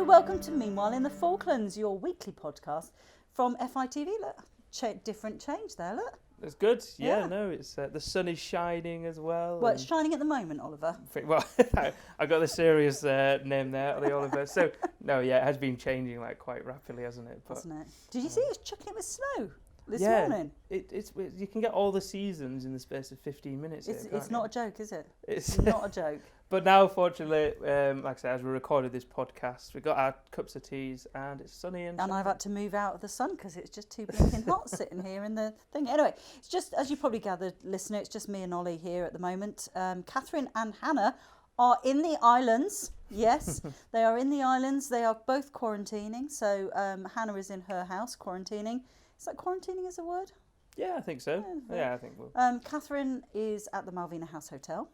welcome to Meanwhile in the Falklands, your weekly podcast from FITV. Look, different change there, look. It's good, no, it's the sun is shining as well. Well, it's shining at the moment, Oliver. Well, I got the serious name there, the Oliver. So, no, it has been changing like quite rapidly, hasn't it? Hasn't it? Did you see it was chucking it with snow this morning? It's you can get all the seasons in the space of 15 minutes. It's not a joke, is it? It's not a joke. But now, fortunately, like I said, as we recorded this podcast, we got our cups of teas and it's sunny and I've had to move out of the sun because it's just too blinking hot sitting here in the thing. Anyway, it's just, as you probably gathered, listener, it's just me and Ollie here at the moment. Catherine and Hannah are in the islands. Yes, they are in the islands. They are both quarantining. So Hannah is in her house quarantining. Is that quarantining is a word? Yeah, I think so. Yeah, I think we'll. Catherine is at the Malvina House Hotel.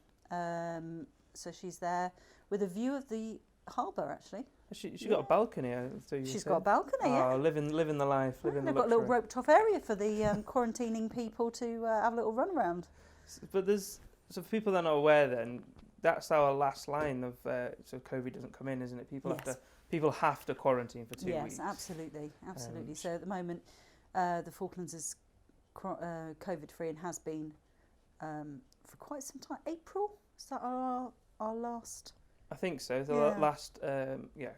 So she's there with a view of the harbour, actually. She got a balcony. She's got a balcony, yeah. Living the life, living the luxury. They've got a little roped off area for the quarantining people to have a little run around. But for people that are not aware then, that's our last line of so COVID doesn't come in, isn't it? People have to quarantine for 2 weeks. Yes, absolutely. So at the moment, the Falklands is COVID free and has been for quite some time. April? Is that our last? I think so. The last,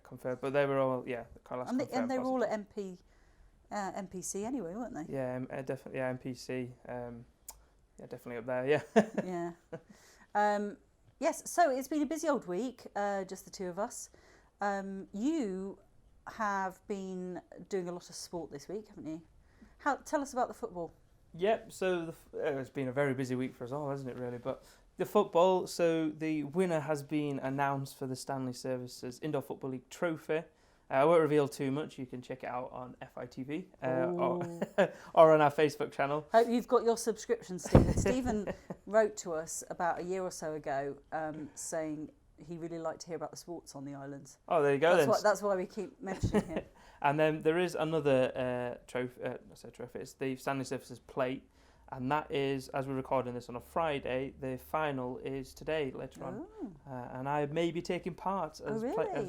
confirmed. But they were all, kind of last and they were all at MPC anyway, weren't they? Yeah, definitely. Yeah, MPC. Definitely up there. Yeah. Yeah. Yes. So it's been a busy old week. Just the two of us. You have been doing a lot of sport this week, haven't you? Tell us about the football. Yep. So it's been a very busy week for us all, hasn't it? Really, but. The football, so the winner has been announced for the Stanley Services Indoor Football League Trophy. I won't reveal too much. You can check it out on FITV or on our Facebook channel. Hope you've got your subscription, Stephen. Stephen wrote to us about a year or so ago saying he really liked to hear about the sports on the islands. Oh, there you go. That's why we keep mentioning him. And then there is another trophy. It's the Stanley Services Plate. And that is, as we're recording this on a Friday, the final is today, later on. And I may be taking part as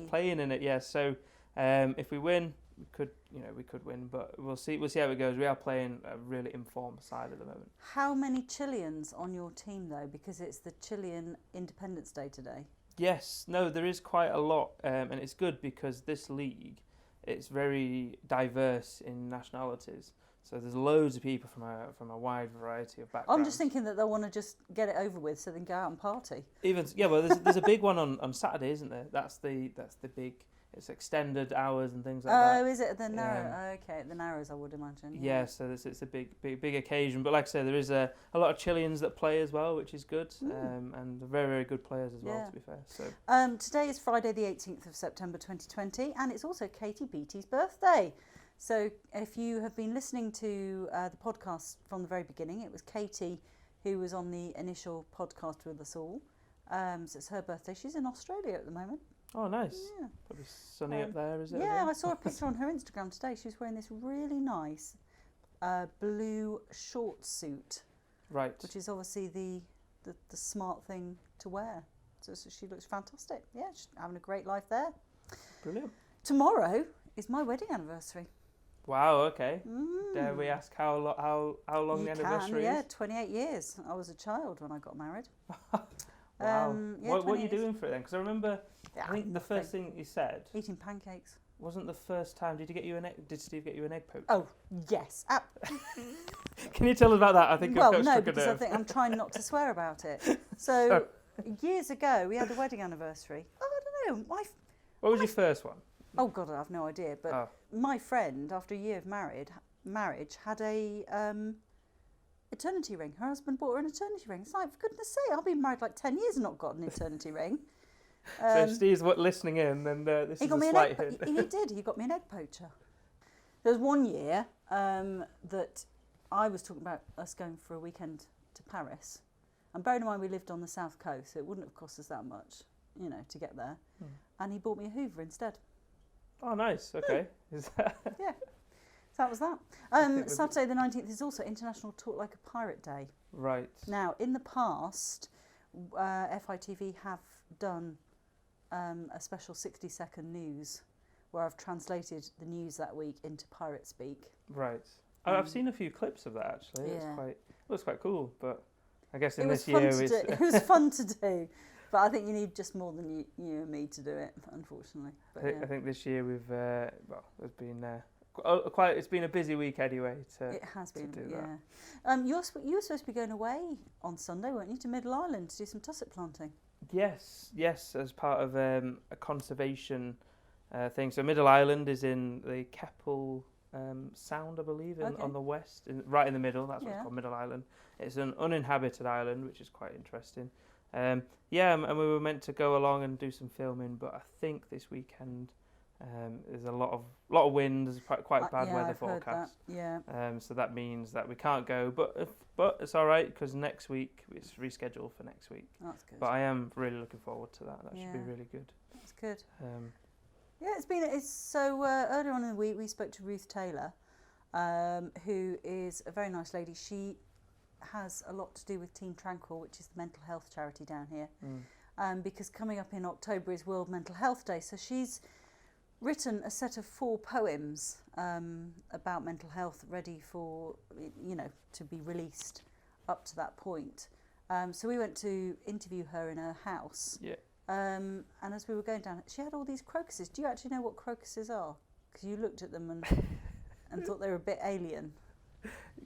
playing in it, yes. So if we win, we could win, but we'll see how it goes. We are playing a really informed side at the moment. How many Chileans on your team, though? Because it's the Chilean Independence Day today. Yes, no, there is quite a lot. And it's good because this league, it's very diverse in nationalities. So there's loads of people from a wide variety of backgrounds. I'm just thinking that they'll want to just get it over with so they can go out and party. There's a big one on Saturday, isn't there? That's the big. It's extended hours and things like that. Oh, is it the Narrow? Okay, the Narrows, I would imagine. Yeah, so it's a big occasion. But like I say, there is a lot of Chileans that play as well, which is good, and very, very good players as well, to be fair. So today is Friday the 18th of September 2020, and it's also Katie Beattie's birthday. So if you have been listening to the podcast from the very beginning, it was Katie who was on the initial podcast with us all. So it's her birthday. She's in Australia at the moment. Oh, nice. Yeah. Probably sunny up there, is it? Yeah, I saw a picture on her Instagram today. She was wearing this really nice blue short suit. Right. Which is obviously the smart thing to wear. So she looks fantastic. Yeah, she's having a great life there. Brilliant. Tomorrow is my wedding anniversary. Wow, okay. Dare we ask how long the anniversary is? Yeah, 28 years. I was a child when I got married. Wow. What are you doing for it then? Because I remember, I think the first thing you said... Eating pancakes. Wasn't the first time, did Steve get you an egg poach? Oh, yes. Can you tell us about that? I think no, because I think I'm trying not to swear about it. So, years ago, we had a wedding anniversary. Oh, I don't know. What was your first one? Oh, God, I have no idea. But my friend, after a year of marriage, had a eternity ring. Her husband bought her an eternity ring. It's like, for goodness sake, I've been married like 10 years and not got an eternity ring. So if Steve's listening in, then this is a slight hint. He did. He got me an egg poacher. There was one year that I was talking about us going for a weekend to Paris. And bearing in mind we lived on the south coast, so it wouldn't have cost us that much, to get there. And he bought me a Hoover instead. Oh, nice. Okay. Yeah. So that was that. Saturday the 19th is also International Talk Like a Pirate Day. Right. Now, in the past, FITV have done a special 60-second news where I've translated the news that week into pirate speak. Right. I've seen a few clips of that actually. Yeah. It looks quite cool, but I guess in It was this fun year to do. It was fun to do, but I think you need just more than you and me to do it, unfortunately. But, I think this year we've there's been it's been a busy week anyway. It has been, do yeah. You were supposed to be going away on Sunday, weren't you, to Middle Island to do some tussock planting? Yes, as part of a conservation thing. So Middle Island is in the Keppel Sound, I believe, on the west, right in the middle. That's what it's called, Middle Island. It's an uninhabited island, which is quite interesting. And we were meant to go along and do some filming, but I think this weekend there's a lot of wind. There's quite bad weather forecast. Yeah. So that means that we can't go, but it's all right because next week it's rescheduled for next week. That's good. But I am really looking forward to that. That should be really good. That's good. So earlier on in the week we spoke to Ruth Taylor, who is a very nice lady. She has a lot to do with Team Tranquil, which is the mental health charity down here. Because coming up in October is World Mental Health Day, so she's written a set of 4 poems about mental health, ready for to be released up to that point. So we went to interview her in her house. Yeah. And as we were going down, she had all these crocuses. Do you actually know what crocuses are? Because you looked at them and thought they were a bit alien.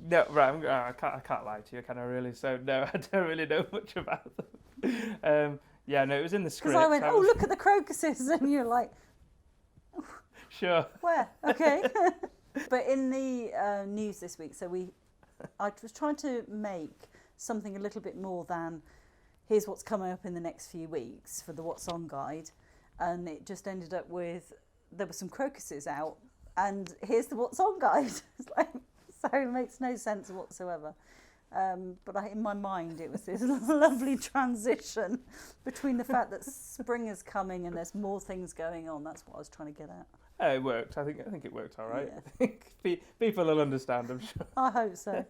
No, right. I can't lie to you, can I really? So no, I don't really know much about them. It was in the script. Because I went, look at the crocuses, and you're like, sure. Where? Okay. But in the news this week, I was trying to make something a little bit more than here's what's coming up in the next few weeks for the What's On guide, and it just ended up with there were some crocuses out, and here's the What's On guide. It's like, so it makes no sense whatsoever. But in my mind, it was this lovely transition between the fact that spring is coming and there's more things going on. That's what I was trying to get at. It worked. I think it worked all right. Yeah. I think people will understand, I'm sure. I hope so.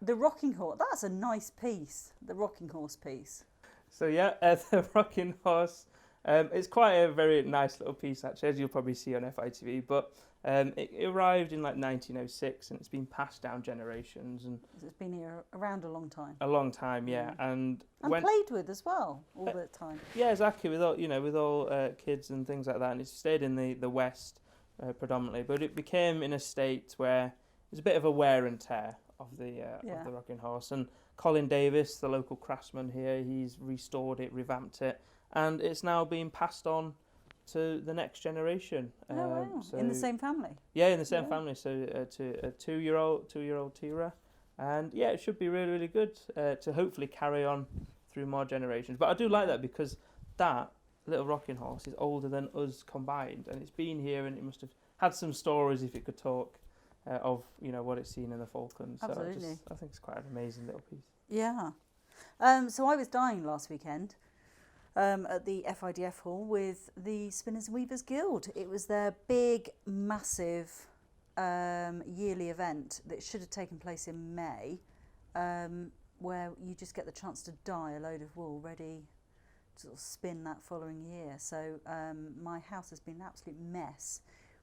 The Rocking Horse, that's a nice piece, the Rocking Horse piece. So the Rocking Horse, it's quite a very nice little piece actually, as you'll probably see on FITV, but it arrived in like 1906 and it's been passed down generations. And it's been here around a long time. A long time, yeah. And played with as well, all the time. Yeah, exactly, with all kids and things like that, and it's stayed in the West predominantly, but it became in a state where there's a bit of a wear and tear of the Rocking Horse, and Colin Davis, the local craftsman here, he's restored it, revamped it, and it's now being passed on to the next generation. Wow. So in the same family? Yeah, in the same family, so to a two-year-old Tira, and it should be really, really good to hopefully carry on through more generations. But I do like that because that little Rocking Horse is older than us combined, and it's been here and it must have had some stories if it could talk. Of what it's seen in the Falklands. Absolutely. So I think it's quite an amazing little piece. Yeah. So I was dying last weekend at the FIDF hall with the Spinners and Weavers Guild. It was their big, massive yearly event that should have taken place in May, where you just get the chance to dye a load of wool ready to sort of spin that following year. So my house has been an absolute mess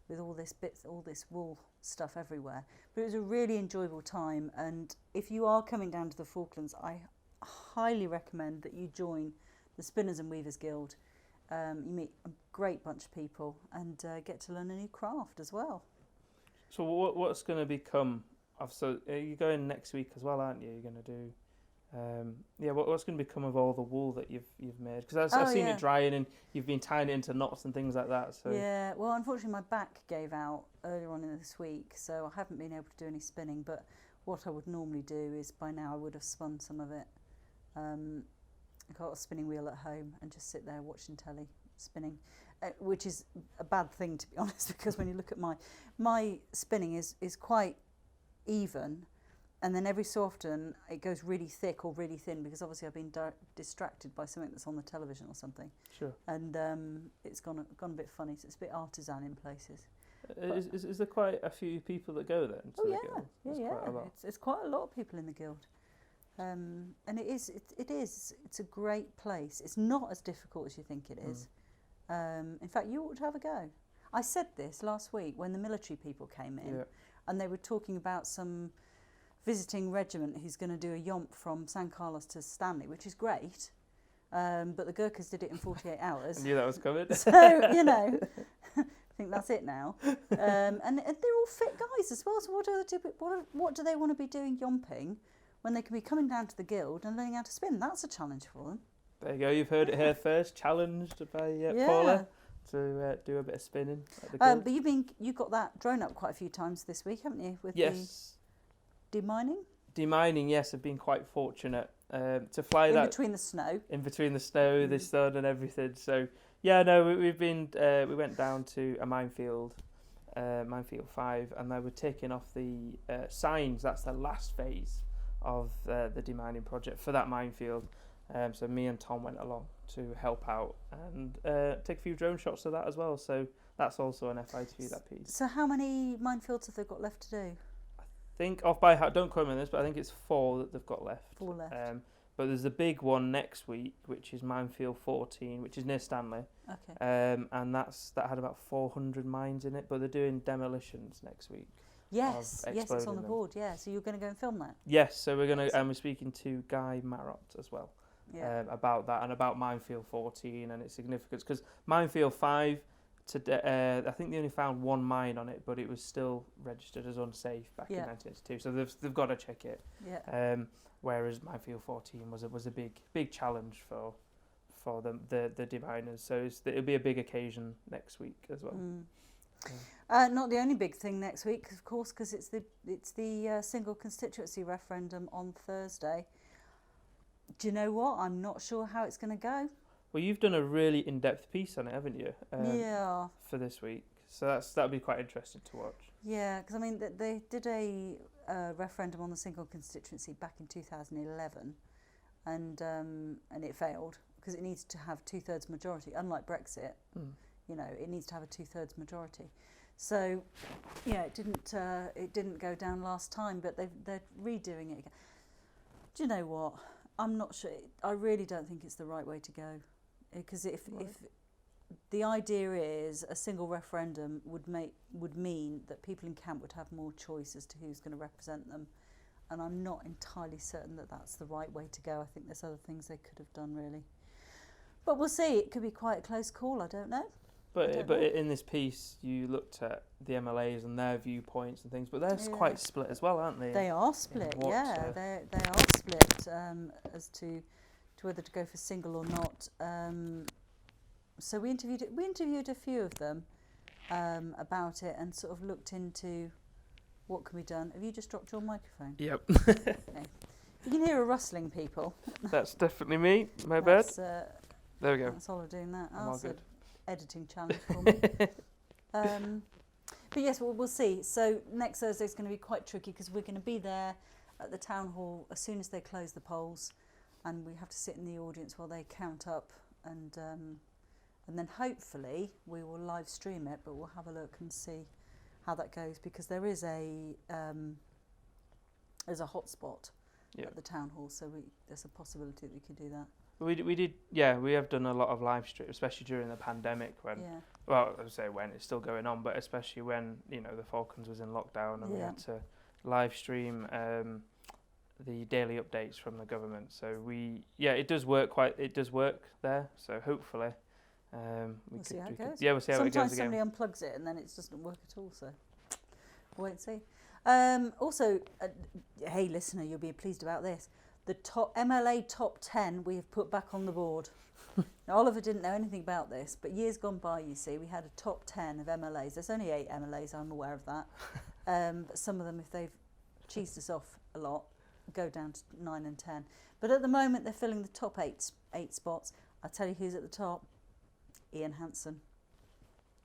with all this wool stuff everywhere. But it was a really enjoyable time, and if you are coming down to the Falklands, I highly recommend that you join the Spinners and Weavers Guild. You meet a great bunch of people and get to learn a new craft as well. So what's going to become of, so you're going next week as well, aren't you? You're going to do what's going to become of all the wool that you've made? Because I've seen it drying and you've been tying it into knots and things like that. So yeah, well, unfortunately my back gave out earlier on in this week, so I haven't been able to do any spinning. But what I would normally do is by now I would have spun some of it. I've got a spinning wheel at home and just sit there watching telly spinning, which is a bad thing to be honest, because when you look at my spinning is quite even. And then every so often it goes really thick or really thin because obviously I've been distracted by something that's on the television or something. Sure. And it's gone a bit funny. So it's a bit artisan in places. Is there quite a few people that go then? Oh yeah, Quite a lot. It's quite a lot of people in the guild. And it's a great place. It's not as difficult as you think it is. In fact, you ought to have a go. I said this last week when the military people came in, and they were talking about some visiting regiment who's going to do a yomp from San Carlos to Stanley, which is great. But the Gurkhas did it in 48 hours. I knew that was coming. So, you know, I think that's it now. And they're all fit guys as well. So what do they want to be doing yomping when they can be coming down to the guild and learning how to spin? That's a challenge for them. There you go. You've heard it here first. Challenged by Paula to do a bit of spinning at the guild. But you got that drone up quite a few times this week, haven't you? With the demining? Demining, yes. I've been quite fortunate to fly in that between the snow. In between the snow, the sun, and everything. So yeah, no, we've been. We went down to a minefield, minefield 5, and they were taking off the signs. That's the last phase of the demining project for that minefield. So me and Tom went along to help out and take a few drone shots of that as well. So that's also an FITV, that piece. So how many minefields have they got left to do? I think off by heart, don't quote me on this, but I think it's 4 that they've got left. 4 left. But there's a big one next week, which is minefield 14, which is near Stanley. Okay. And that had about 400 mines in it, but they're doing demolitions next week. Yes, it's on the board. Yeah, so you're going to go and film that. Yes, so we're going to. And we're speaking to Guy Marot as well about that and about minefield 14 and its significance, because minefield 5. Today, I think they only found 1 mine on it, but it was still registered as unsafe back in 1982. So they've got to check it. Yeah. Whereas minefield 14 was a big challenge for them, the deminers. So it'll be a big occasion next week as well. Not the only big thing next week, of course, because it's the single constituency referendum on Thursday. Do you know what? I'm not sure how it's going to go. Well, you've done a really in-depth piece on it, haven't you? For this week, so that'll be quite interesting to watch. Yeah, because I mean they did a referendum on the single constituency back in 2011, and it failed because it needs to have 2/3 majority. Unlike Brexit, you know, it needs to have a 2/3 majority. So, yeah, it didn't go down last time, but they're redoing it again. Do you know what? I'm not sure. I really don't think it's the right way to go. Because if the idea is a single referendum would mean that people in camp would have more choice as to who's going to represent them, and I'm not entirely certain that that's the right way to go. I think there's other things they could have done really, but we'll see. It could be quite a close call. I don't know. But in this piece, you looked at the MLAs and their viewpoints and things, but they're quite split as well, aren't they? They are split. They are split as to whether to go for single or not. So we interviewed a few of them about it and sort of looked into what can be done. Have you just dropped your microphone? Yep. Okay. You can hear a rustling, people. That's definitely me. My bad. There we go. That's all of doing that. I'm all good. Editing challenge for me. But yes, we'll see. So next Thursday is going to be quite tricky because we're going to be there at the town hall as soon as they close the polls, and we have to sit in the audience while they count up, and then hopefully we will live stream it, but we'll have a look and see how that goes, because there is there's a hotspot at the town hall, so there's a possibility that we could do that. We did, yeah. We have done a lot of live stream, especially during the pandemic when, well, I would say when it's still going on, but especially when the Falklands was in lockdown and we had to live stream the daily updates from the government. So it does work there. So hopefully, we'll see how it goes. Yeah, we'll see how it goes again. Sometimes somebody unplugs it and then it doesn't work at all. So we'll wait and see. Also, hey listener, you'll be pleased about this. The top MLA top 10 we have put back on the board. Now, Oliver didn't know anything about this, but years gone by, you see, we had a top 10 of MLAs. There's only 8 MLAs, I'm aware of that. But some of them, if they've cheesed us off a lot, go down to 9 and 10. But at the moment, they're filling the top 8 spots. I'll tell you who's at the top. Ian Hansen.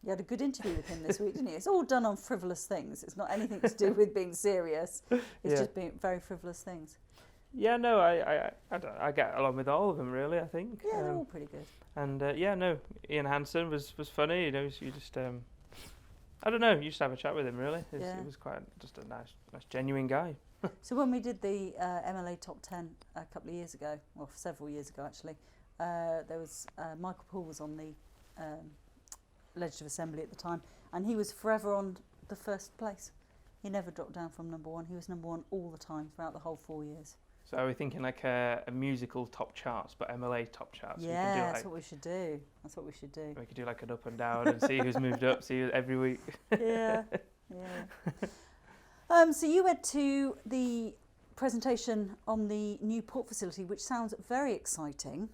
You had a good interview with him this week, didn't you? It's all done on frivolous things. It's not anything to do with being serious. It's just being very frivolous things. Yeah, no, I get along with all of them, really, I think. Yeah, they're all pretty good. And, Ian Hansen was funny, you just, I don't know, you just have a chat with him, really. It was quite just a nice, genuine guy. So when we did the MLA Top 10 a couple of years ago, well, several years ago, actually, there was, Michael Poole was on the Legislative Assembly at the time, and he was forever on the first place. He never dropped down from number one. He was number one all the time throughout the whole 4 years. So are we thinking like a musical top charts, but MLA top charts? Yeah, we can do that's what we should do. That's what we should do. We could do like an up and down and see who's moved up, see every week. Yeah, yeah. So you went to the presentation on the new port facility, which sounds very exciting,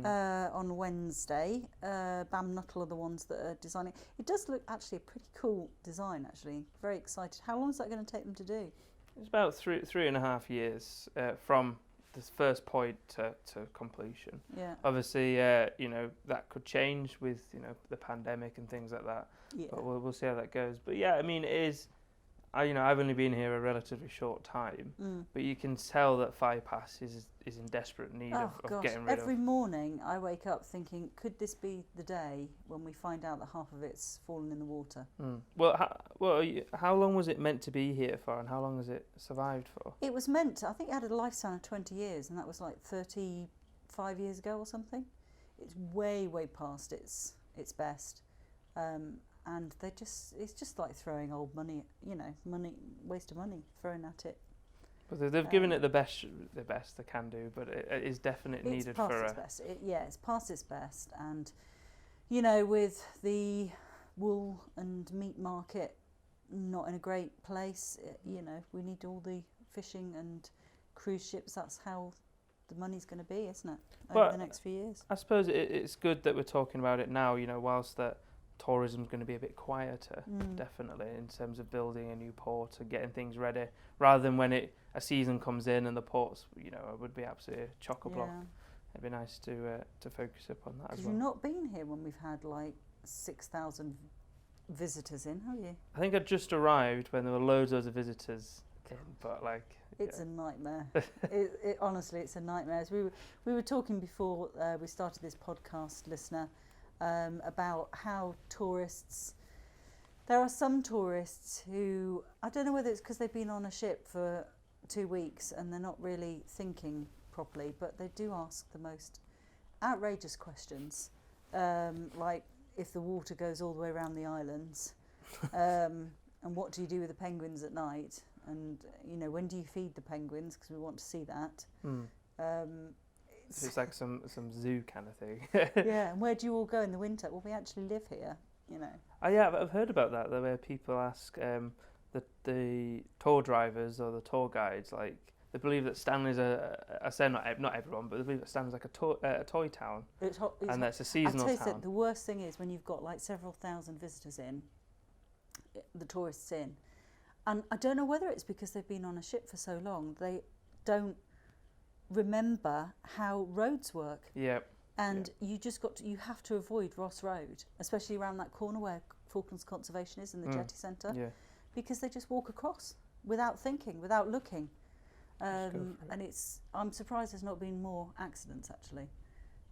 on Wednesday. Bam Nuttall are the ones that are designing. It does look actually a pretty cool design, actually. Very excited. How long is that going to take them to do? It's about 3.5 years from this first point to completion. Yeah. Obviously, you know, that could change with, you know, the pandemic and things like that. Yeah. But we'll see how that goes. But yeah, I mean, it is. You know, I've only been here a relatively short time, but you can tell that Firepass is in desperate need of getting rid of. Every morning I wake up thinking, could this be the day when we find out that half of it's fallen in the water? Well, how long was it meant to be here for, and how long has it survived for? It was meant to, I think it had a lifespan of 20 years, and that was like 35 years ago or something. It's way past its best. And it's just like throwing old money, you know, waste of money thrown at it. But they've given it the best they can do, but it is definitely needed for It's past its best. It's past its best, and you know, with the wool and meat market not in a great place, you know, we need all the fishing and cruise ships. That's how the money's going to be, isn't it, over the next few years? I suppose it's good that we're talking about it now. You know, whilst that tourism's going to be a bit quieter, definitely, in terms of building a new port and getting things ready, rather than when a season comes in and the ports, you know, it would be absolutely chock-a-block. It'd be nice to focus up on that as well. You've not been here when we've had like 6,000 visitors in, have you? I think I just arrived when there were loads of visitors in, but like... It's a nightmare. Honestly, it's a nightmare. As we were talking before we started this podcast, listener, about how there are some tourists who, I don't know whether it's because they've been on a ship for 2 weeks and they're not really thinking properly, but they do ask the most outrageous questions, like if the water goes all the way around the islands, and what do you do with the penguins at night, and you know, when do you feed the penguins, because we want to see that. It's like some zoo kind of thing. Yeah, and where do you all go in the winter? Well, we actually live here, you know. Oh yeah, I've heard about that, the way people ask the tour drivers or the tour guides, like, they believe that Stanley's I say not everyone, but they believe that Stanley's like a toy town, and that's a seasonal town. The worst thing is when you've got like several thousand visitors in, the tourists in, and I don't know whether it's because they've been on a ship for so long, they don't remember how roads work. Yep. And you have to avoid Ross Road, especially around that corner where Falklands Conservation is and the jetty centre, because they just walk across without thinking, without looking. And I'm surprised there's not been more accidents actually.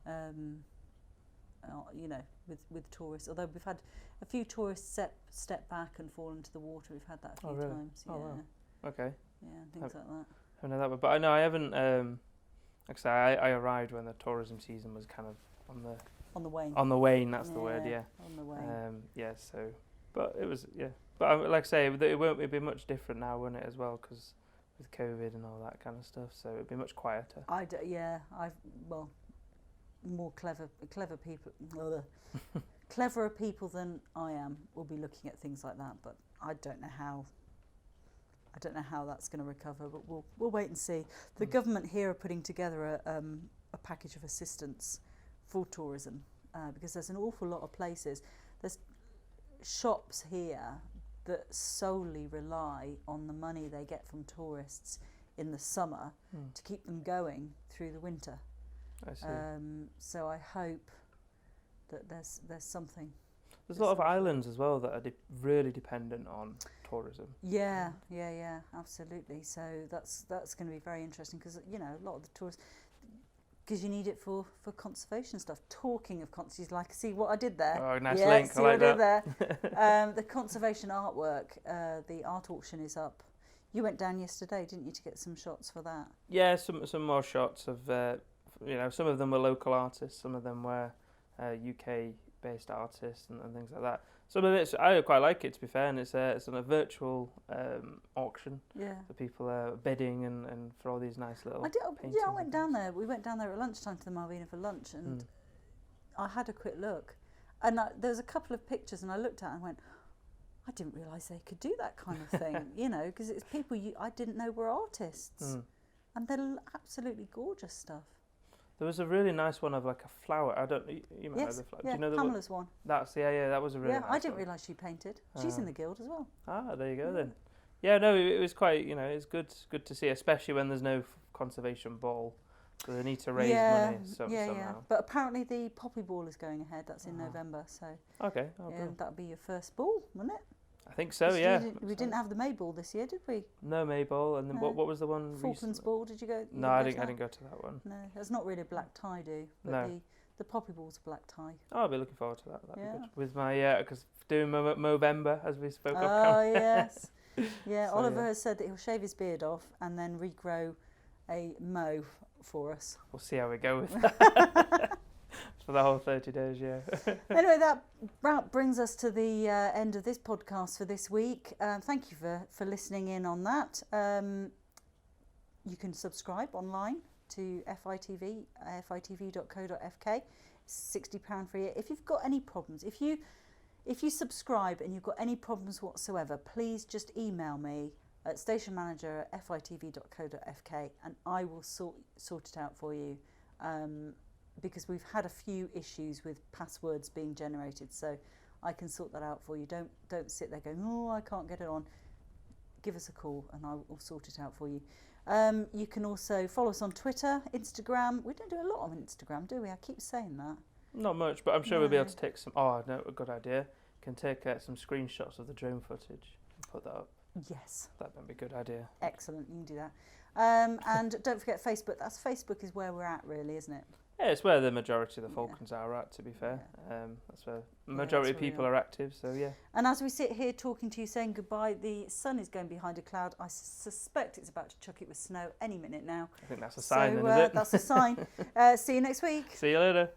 You know, with tourists. Although we've had a few tourists step back and fall into the water. We've had that a few times. Oh, wow. Okay. Yeah, things like that. I know that, but I know I haven't. Like I say, I arrived when the tourism season was kind of on the wane. On the wane, that's the word. Yeah. On the wane. So, but it was But like I say, it'd be much different now, wouldn't it, as well, because with COVID and all that kind of stuff. So it'd be much quieter. More clever people. Cleverer people than I am will be looking at things like that, but I don't know how that's going to recover, but we'll wait and see. The government here are putting together a package of assistance for tourism, because there's an awful lot of places. There's shops here that solely rely on the money they get from tourists in the summer to keep them going through the winter. I see. So I hope that there's something. There's a lot of islands as well that are really dependent on tourism. Yeah, absolutely. So that's going to be very interesting, because you know, a lot of the tourists, because you need it for conservation stuff. Talking of conservation, like, see what I did there? Oh, nice link. See I like what that. I did there? The conservation artwork, the art auction is up. You went down yesterday, didn't you, to get some shots for that? Yeah, some more shots of, you know, some of them were local artists, some of them were UK UK-based artists and things like that. Some of it, I quite like it, to be fair, and it's on a virtual auction. Yeah. So people are bidding and for all these nice little paintings. I went down there. We went down there at lunchtime to the Malvina for lunch, and I had a quick look. And there was a couple of pictures, and I looked at it and went, I didn't realise they could do that kind of thing, you know, because it's people I didn't know were artists. And they're absolutely gorgeous stuff. There was a really nice one of like a flower. I don't. You might know the flower. Yeah, Do you know the Pamela's one. That's that was a really. Yeah, nice I didn't one. realise she painted. She's in the guild as well. Ah, there you go then. Yeah, no, it was quite. It's good to see, especially when there's no conservation ball. So they need to raise money somehow. But apparently the poppy ball is going ahead. That's in November, so. Okay. That'll be your first ball, wouldn't it? I think so. Yeah. We didn't have the May ball this year, did we? No May ball, and then what was the one? Falklands ball. Did you go? No, I didn't go to that one. No, it's not really a black tie, but the poppy ball's a black tie. Oh, I'll be looking forward to that. That'd be good. With my because doing Movember as we spoke of. Oh yes. Yeah, So, Oliver has said that he'll shave his beard off and then regrow a mo for us. We'll see how we go with that. For the whole 30 days, yeah. Anyway, that brings us to the end of this podcast for this week. Thank you for listening in on that. You can subscribe online to FITV, fitv.co.fk. It's £60 for a year. If you've got any problems, if you subscribe and you've got any problems whatsoever, please just email me at stationmanager@fitv.co.fk and I will sort it out for you. Because we've had a few issues with passwords being generated, so I can sort that out for you. Don't sit there going, oh, I can't get it on. Give us a call and I will sort it out for you. You can also follow us on Twitter, Instagram. We don't do a lot on Instagram, do we? I keep saying that. Not much, but I'm sure we'll be able to take some. Oh, no, a good idea. Can take some screenshots of the drone footage and put that up. Yes. That would be a good idea. Excellent. You can do that. And don't forget Facebook. Facebook is where we're at, really, isn't it? Yeah, it's where the majority of the Falklands are at, to be fair. That's where the majority of people are active, so yeah. And as we sit here talking to you, saying goodbye, the sun is going behind a cloud. I suspect it's about to chuck it with snow any minute now. I think that's a sign then, is it? That's a sign. See you next week. See you later.